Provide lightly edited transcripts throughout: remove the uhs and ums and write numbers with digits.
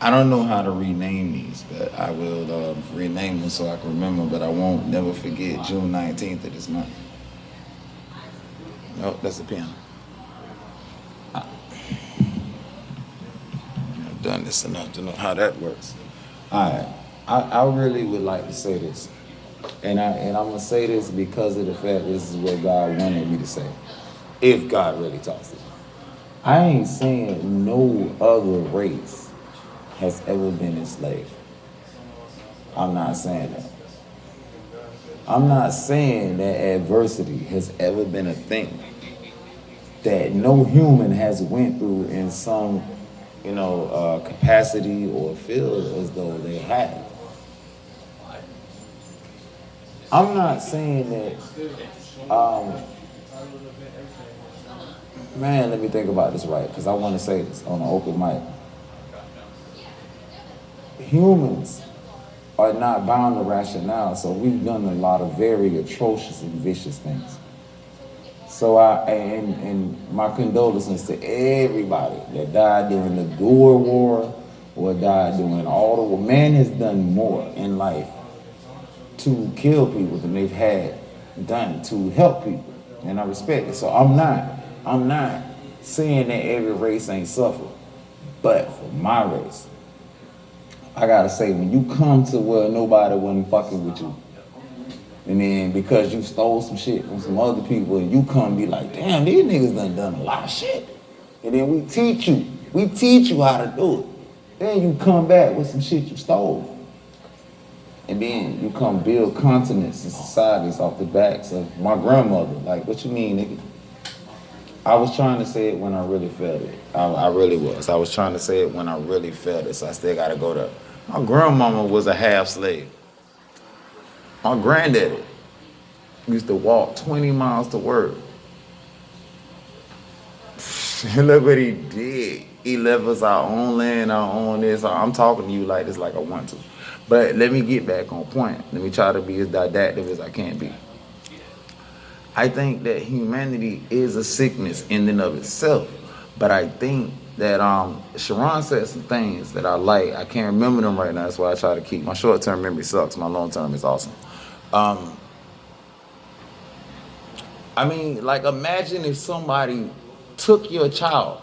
I don't know how to rename these, but I will rename them so I can remember. But I won't never forget June 19th of this month. Nope, that's the piano. I've done this enough to know how that works. All right, I really would like to say this, and I'm gonna say this because of the fact this is what God wanted me to say. If God really talks to me, I ain't saying no other race has ever been enslaved. I'm not saying that. I'm not saying that adversity has ever been a thing that no human has went through in some, capacity or field as though they have. I'm not saying that. Man, let me think about this right, because I want to say this on an open mic. Humans are not bound to rationale, so we've done a lot of very atrocious and vicious things. So and my condolences to everybody that died during the Boer War or died during all the war. Man has done more in life to kill people than they've had done to help people, and I respect it. So I'm not saying that every race ain't suffered, but for my race, I gotta say, when you come to where nobody wasn't fucking with you, and then because you stole some shit from some other people, and you come be like, damn, these niggas done a lot of shit. And then we teach you how to do it. Then you come back with some shit you stole. And then you come build continents and societies off the backs of my grandmother. Like, what you mean, nigga? I was trying to say it when I really felt it. I really was. I was trying to say it when I really felt it, so I still gotta go there. My grandmama was a half slave. My granddaddy used to walk 20 miles to work. Look what he did. He left us our own land, our own this. I'm talking to you like this, like I want to. But let me get back on point. Let me try to be as didactic as I can be. I think that humanity is a sickness in and of itself. But I think that Sharon said some things that I like. I can't remember them right now. That's why I try to keep. My short-term memory sucks. My long-term is awesome. I mean, like, imagine if somebody took your child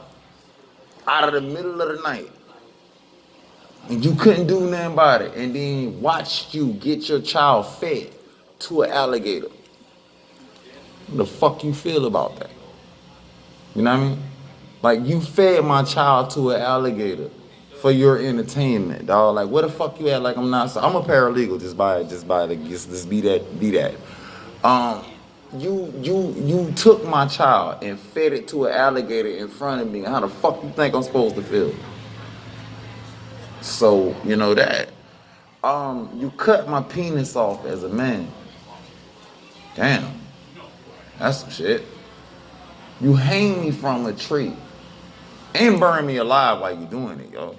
out of the middle of the night and you couldn't do nothing about it, and then watched you get your child fed to an alligator. What the fuck you feel about that? You know what I mean? Like, you fed my child to an alligator for your entertainment, dog. Like, what the fuck you at? Like, I'm not. I'm a paralegal. Just be that. Um, you took my child and fed it to an alligator in front of me. How the fuck you think I'm supposed to feel? So you know that. You cut my penis off as a man. Damn, that's some shit. You hang me from a tree and burn me alive while you doing it, yo.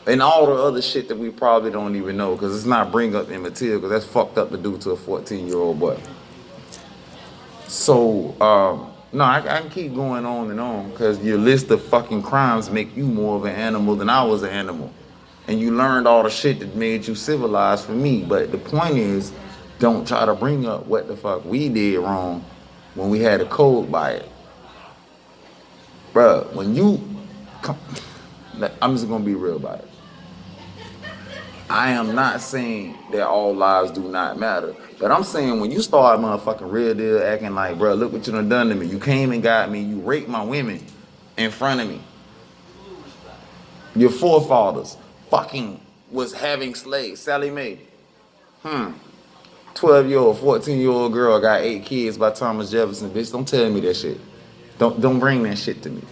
And all the other shit that we probably don't even know, because it's not bring up immaterial, because that's fucked up to do to a 14-year-old boy. So, no, I can keep going on, because your list of fucking crimes make you more of an animal than I was an animal. And you learned all the shit that made you civilized for me. But the point is, don't try to bring up what the fuck we did wrong when we had a code by it. Bruh, when you come, I'm just gonna be real about it. I am not saying that all lives do not matter, but I'm saying when you start motherfucking real deal acting like, bro, look what you done to me. You came and got me. You raped my women in front of me. Your forefathers fucking was having slaves. Sally Mae. 12-year-old, 14-year-old girl got 8 kids by Thomas Jefferson. Bitch, don't tell me that shit. Don't bring that shit to me.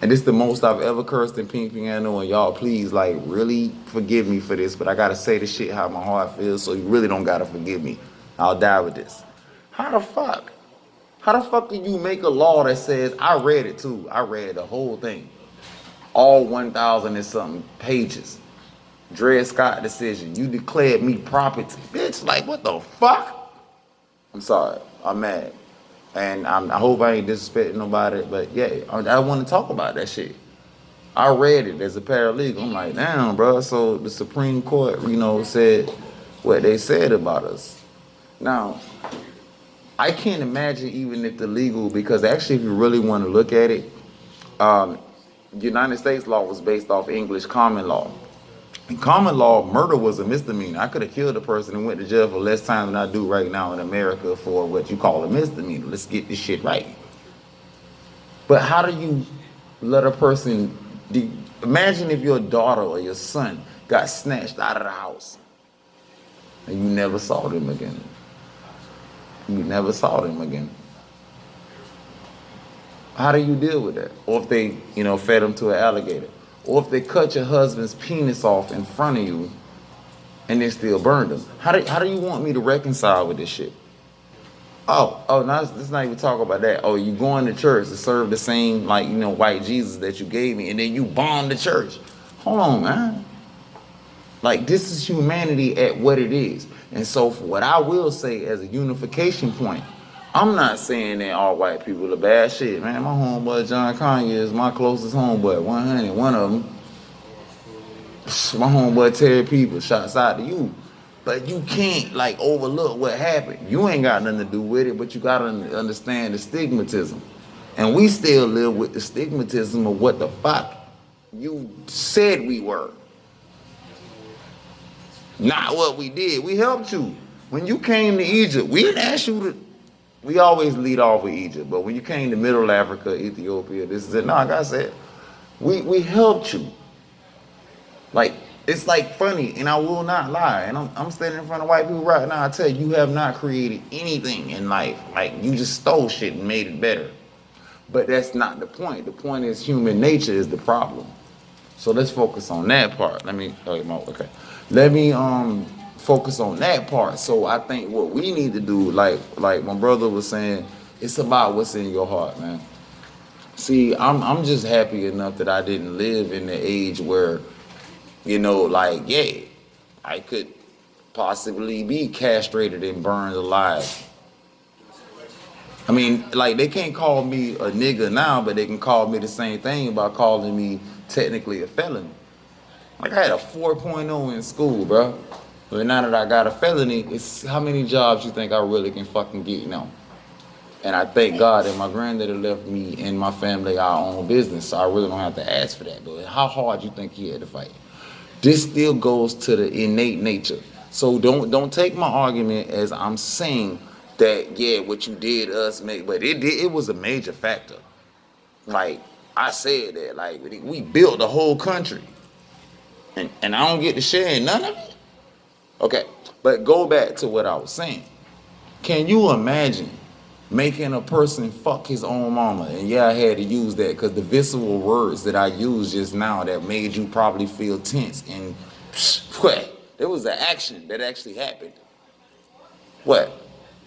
And this is the most I've ever cursed in Pink Piano, and y'all please, like, really forgive me for this, but I gotta say the shit how my heart feels, so you really don't gotta forgive me. I'll die with this. How the fuck? How the fuck do you make a law that says, I read it too, I read the whole thing, all 1,000 and something pages. Dred Scott decision, you declared me property. Bitch, like, what the fuck? I'm sorry, I'm mad. And I hope I ain't disrespecting nobody, but yeah, I want to talk about that shit. I read it as a paralegal. I'm like, damn, bro. So the Supreme Court, said what they said about us. Now, I can't imagine even if the legal, because actually, if you really want to look at it, um, United States law was based off English common law. In common law, murder was a misdemeanor. I could have killed a person and went to jail for less time than I do right now in America for what you call a misdemeanor. Let's get this shit right. But how do you let a person, imagine if your daughter or your son got snatched out of the house and you never saw them again. You never saw them again. How do you deal with that? Or if they, fed them to an alligator. Or if they cut your husband's penis off in front of you and then still burned him. How do you want me to reconcile with this shit? Oh, now let's not even talk about that. Oh, you going to church to serve the same, white Jesus that you gave me, and then you bomb the church. Hold on, man. Like, this is humanity at what it is. And so for what I will say as a unification point, I'm not saying that all white people are bad shit, man. My homeboy John Kanye is my closest homeboy, 100. One of them, my homeboy Terry People, shouts out to you. But you can't overlook what happened. You ain't got nothing to do with it, but you gotta understand the stigmatism. And we still live with the stigmatism of what the fuck you said we were. Not what we did. We helped you. When you came to Egypt, we didn't ask you to. We always lead off with Egypt, but when you came to Middle Africa, Ethiopia, this is it. No, like I said, we helped you. It's funny, and I will not lie. And I'm standing in front of white people right now. I tell you, you have not created anything in life. You just stole shit and made it better. But that's not the point. The point is human nature is the problem. So let's focus on that part. Let me focus on that part. So I think what we need to do, like my brother was saying, it's about what's in your heart, man. See, I'm just happy enough that I didn't live in the age where, I could possibly be castrated and burned alive. I mean, they can't call me a nigga now, but they can call me the same thing about calling me technically a felon. I had a 4.0 in school, bro. But now that I got a felony, it's how many jobs you think I really can fucking get now? And I thank God that my granddaddy left me and my family our own business, so I really don't have to ask for that. But how hard you think he had to fight? This still goes to the innate nature. So don't take my argument as I'm saying that what you did us but it was a major factor. I said that we built the whole country, and I don't get to share in none of it. Okay, but go back to what I was saying. Can you imagine making a person fuck his own mama? And I had to use that because the visceral words that I used just now that made you probably feel tense and what? There was an action that actually happened. What?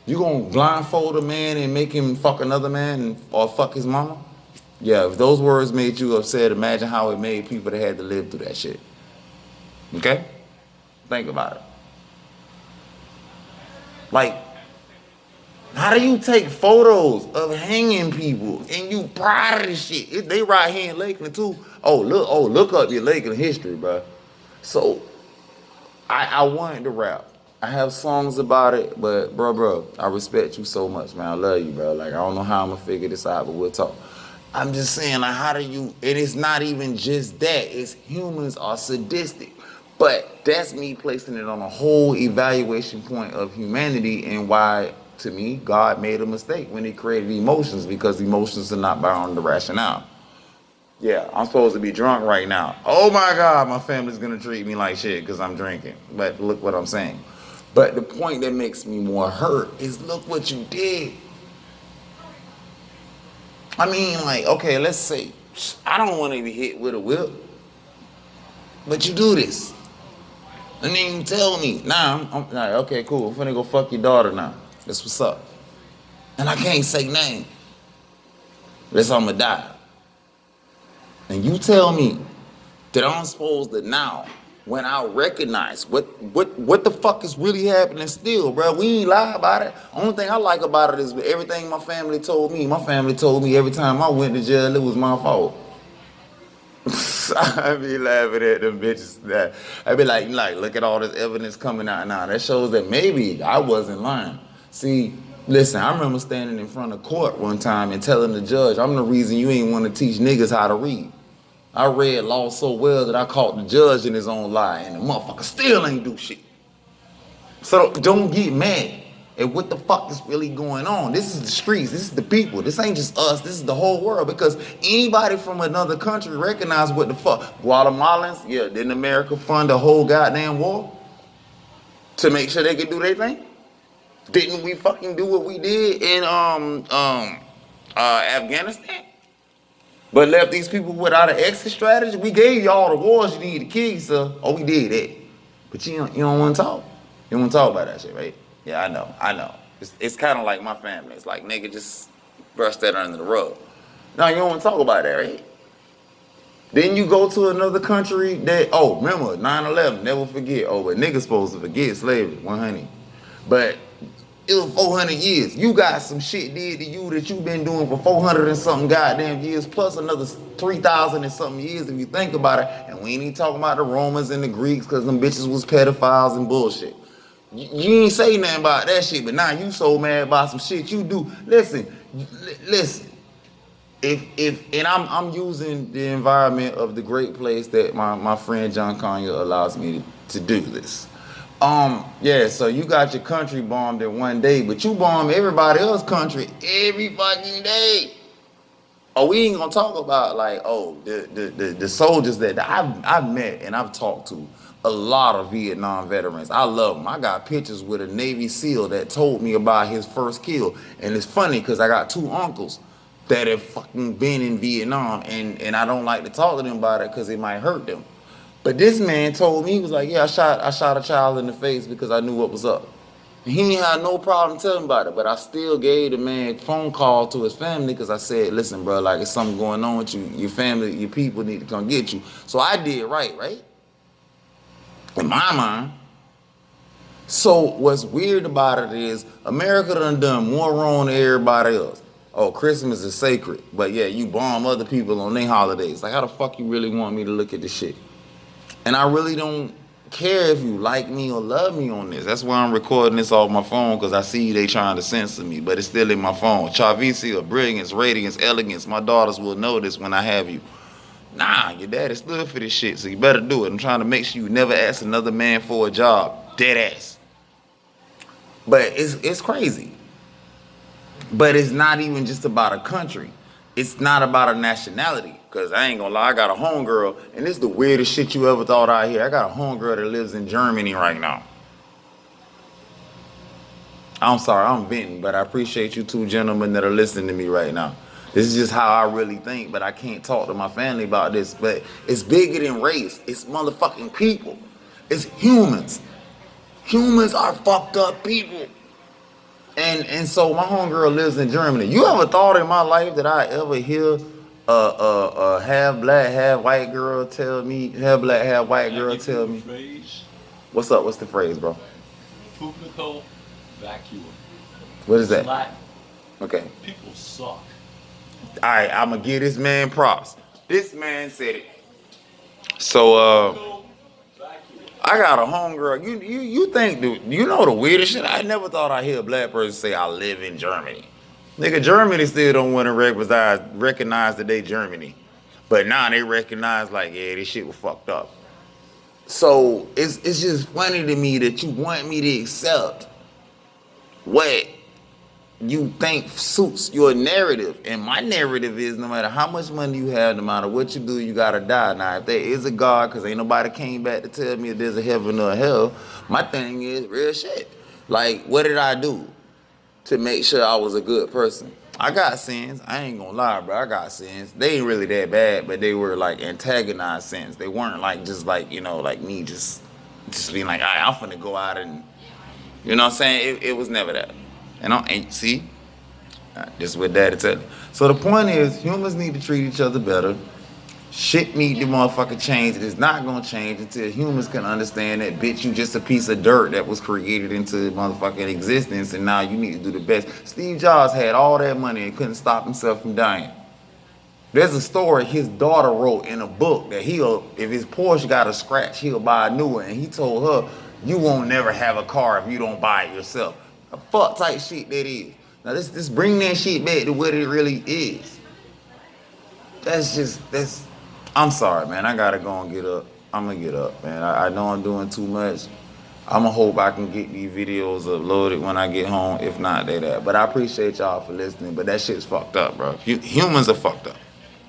You gonna blindfold a man and make him fuck another man or fuck his mama? Yeah, if those words made you upset, imagine how it made people that had to live through that shit. Okay? Think about it. How do you take photos of hanging people and you proud of this shit? They right here in Lakeland too. Look up your Lakeland history, bro. So I wanted to rap. I have songs about it, but bro, I respect you so much, man. I love you, bro. I don't know how I'm gonna figure this out, but we'll talk. I'm just saying, how do you, and it's not even just that, it's humans are sadistic. But that's me placing it on a whole evaluation point of humanity and why, to me, God made a mistake when he created emotions, because emotions are not bound to rationale. Yeah, I'm supposed to be drunk right now. Oh my God, my family's gonna treat me like shit because I'm drinking. But look what I'm saying. But the point that makes me more hurt is look what you did. I mean, okay, let's say, I don't want to be hit with a whip, but you do this. And then you tell me, I'm like, okay, cool, I'm finna go fuck your daughter now. That's what's up. And I can't say nothing. That's I'm gonna die. And you tell me that I'm supposed to now, when I recognize what the fuck is really happening still, bro. We ain't lie about it. Only thing I like about it is everything my family told me. My family told me every time I went to jail, it was my fault. I be laughing at them bitches. That I be like, look at all this evidence coming out now. That shows that maybe I wasn't lying. See, listen, I remember standing in front of court one time and telling the judge, I'm the reason you ain't want to teach niggas how to read. I read law so well that I caught the judge in his own lie, and the motherfucker still ain't do shit. So don't get mad at what the fuck is really going on. This is the streets. This is the people. This ain't just us. This is the whole world. Because anybody from another country recognize what the fuck. Guatemalans, yeah, didn't America fund the whole goddamn war to make sure they could do their thing? Didn't we fucking do what we did in Afghanistan? But left these people without an exit strategy? We gave you all the wars you need to kill yourself. Oh, we did that. But you don't want to talk. You don't want to talk about that shit, right? Yeah, I know. It's kind of like my family. It's like, nigga, just brush that under the rug. No, you don't want to talk about that, right? Then you go to another country that, remember, 9/11, never forget. But niggas supposed to forget slavery, 100. But it was 400 years. You got some shit did to you that you've been doing for 400 and something goddamn years, plus another 3,000 and something years if you think about it. And we ain't even talking about the Romans and the Greeks because them bitches was pedophiles and bullshit. You ain't say nothing about that shit, but now you so mad about some shit you do. Listen. And I'm using the environment of the great place that my friend John Conyers allows me to do this. So you got your country bombed in one day, but you bomb everybody else's country every fucking day. We ain't gonna talk about the soldiers that I've met and I've talked to. A lot of Vietnam veterans. I love them. I got pictures with a Navy SEAL that told me about his first kill. And it's funny because I got two uncles that have fucking been in Vietnam, and I don't like to talk to them about it because it might hurt them. But this man told me, he was like, yeah, I shot a child in the face because I knew what was up. He ain't had no problem telling about it, but I still gave the man a phone call to his family because I said, listen, bro, like, it's something going on with you. Your family, your people need to come get you. So I did right? In my mind. So what's weird about it is America done more wrong than everybody else. Christmas is sacred, but yeah, you bomb other people on their holidays. Like, how the fuck you really want me to look at this shit? And I really don't care if you like me or love me on this. That's why I'm recording this off my phone, because I see they trying to censor me, but it's still in my phone. Charvisia, brilliance, radiance, elegance. My daughters will know this when I have you. Nah, your daddy stood for this shit, so you better do it. I'm trying to make sure you never ask another man for a job. Dead ass. But it's crazy. But it's not even just about a country. It's not about a nationality. Because I ain't gonna lie, I got a homegirl, and this is the weirdest shit you ever thought out here. I got a homegirl that lives in Germany right now. I'm sorry, I'm venting, but I appreciate you two gentlemen that are listening to me right now. This is just how I really think, but I can't talk to my family about this. But it's bigger than race. It's motherfucking people. It's humans. Humans are fucked up people. And so my homegirl lives in Germany. You ever thought in my life that I ever hear a half black, half white girl tell me, Phrase. What's up? What's the phrase, bro? Publico vacuum. What is that? Latin. Okay. People suck. Alright, I'm gonna give this man props. This man said it. So I got a homegirl. You think, dude, you know the weirdest shit? I never thought I'd hear a black person say I live in Germany. Nigga, Germany still don't want to recognize that they Germany. But now they recognize like, yeah, this shit was fucked up. So it's just funny to me that you want me to accept what you think suits your narrative. And my narrative is no matter how much money you have, no matter what you do, you gotta die. Now, if there is a God, because ain't nobody came back to tell me if there's a heaven or a hell, my thing is real shit. Like, what did I do to make sure I was a good person? I got sins. I ain't gonna lie, bro. I got sins. They ain't really that bad, but they were like antagonized sins. They weren't like just like, like me just being like, all right, I'm finna go out and, you know what I'm saying? It was never that. And see, this is what daddy tell you. So the point is, humans need to treat each other better. Shit need to motherfucking change. It is not gonna change until humans can understand that, bitch, you just a piece of dirt that was created into motherfucking existence, and now you need to do the best. Steve Jobs had all that money and couldn't stop himself from dying. There's a story his daughter wrote in a book that if his Porsche got a scratch, he'll buy a new one. And he told her, "You won't never have a car if you don't buy it yourself." A fuck type shit that is. Now this bring that shit back to what it really is. That's. I'm sorry, man. I gotta go and get up. I'm gonna get up, man. I know I'm doing too much. I'ma hope I can get these videos uploaded when I get home. If not, they that. But I appreciate y'all for listening. But that shit's fucked up, bro. Humans are fucked up.